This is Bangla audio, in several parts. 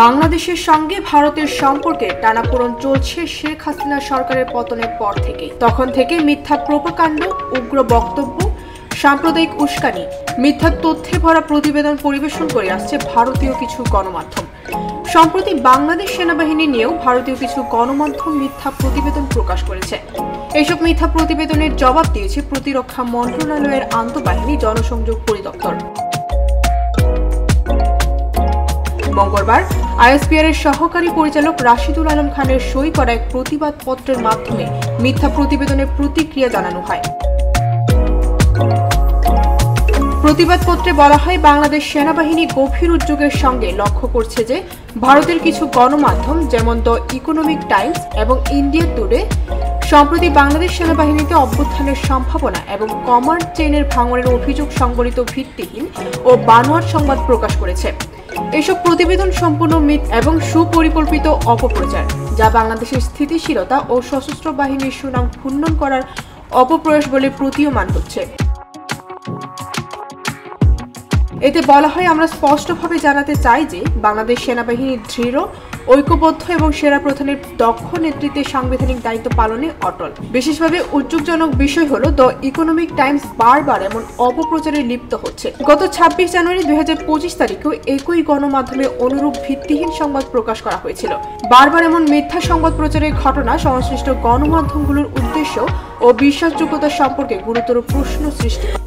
বাংলাদেশের সঙ্গে ভারতের সম্পর্কে টানাপোড়েন চলছে শেখ হাসিনা সরকারের পতনের পর থেকে। তখন থেকে মিথ্যা প্রোপাগান্ডা, উগ্র বক্তব্য, সাম্প্রদায়িক উস্কানি, মিথ্যা তথ্যে ভরা প্রতিবেদন পরিবেশন করে আসছে ভারতীয় কিছু গণমাধ্যম। সম্প্রতি বাংলাদেশ সেনাবাহিনী নিয়েও ভারতীয় কিছু গণমাধ্যম মিথ্যা প্রতিবেদন প্রকাশ করেছে। এসব মিথ্যা প্রতিবেদনের জবাব দিয়েছে প্রতিরক্ষা মন্ত্রণালয়ের আন্তঃবাহিনী জনসংযোগ পরিদপ্তর। মঙ্গলবার আইএসপিআর এর সহকারী পরিচালক রাশিদুল আলম খানের সই করা এক প্রতিবাদ পত্রের মাধ্যমে মিথ্যা প্রতিবেদনের প্রতিক্রিয়া জানানো হয়। প্রতিবাদপত্রে বলা হয়, বাংলাদেশ সেনাবাহিনী গভীর উদ্বেগের সঙ্গে লক্ষ্য করছে যে ভারতের কিছু গণমাধ্যম যেমন দ্য ইকোনমিক টাইমস এবং ইন্ডিয়া টুডে সম্প্রতি বাংলাদেশ সেনাবাহিনীতে অভ্যুত্থানের সম্ভাবনা এবং কমান্ড চেইনের ভাঙনের অভিযোগ সংবলিত ভিত্তিহীন ও বানোয়াট সংবাদ প্রকাশ করেছে। এসব প্রতিবেদন সম্পূর্ণ মিথ্যা এবং সুপরিকল্পিত অপপ্রচার, যা বাংলাদেশের স্থিতিশীলতা ও সশস্ত্র বাহিনীর সুনাম ক্ষুণ্ণ করার অপপ্রয়াস বলে প্রতীয়মান হচ্ছে। এতে বলা হয়, আমরা স্পষ্টভাবে জানাতে চাই যে বাংলাদেশ সেনাবাহিনী দৃঢ়, ঐক্যবদ্ধ এবং সেনা প্রধানের দক্ষ নেতৃত্বে সাংবিধানিক দায়িত্ব পালনে অটল। বিশেষভাবে উদ্বেগজনক বিষয় হলো দ্য ইকোনমিক টাইমস বারবার এমন অপপ্রচারে লিপ্ত হচ্ছে। গত 26 জানুয়ারি 2025 তারিখেও একই গণমাধ্যমে অনুরূপ ভিত্তিহীন সংবাদ প্রকাশ করা হয়েছিল। বারবার এমন মিথ্যা সংবাদ প্রচারের ঘটনা সংশ্লিষ্ট গণমাধ্যমগুলোর উদ্দেশ্য ও বিশ্বাসযোগ্যতা সম্পর্কে গুরুতর প্রশ্ন সৃষ্টি করে।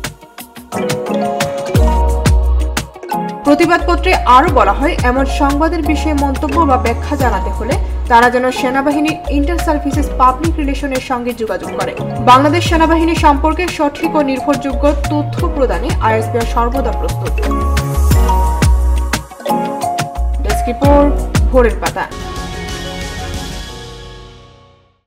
প্রতিবাদপত্রে আরও বলা হয়, এমন সংবাদের বিষয়ে মন্তব্য বা ব্যাখ্যা জানাতে হলে তারা যেন সেনাবাহিনীর ইন্টার সার্ভিসেস পাবলিক রিলেশনের সঙ্গে যোগাযোগ করে। বাংলাদেশ সেনাবাহিনী সম্পর্কে সঠিক ও নির্ভরযোগ্য তথ্য প্রদানে আইএসপিআর সর্বদা প্রস্তুত। ডেস্ক রিপোর্ট, ভোরের পাতা।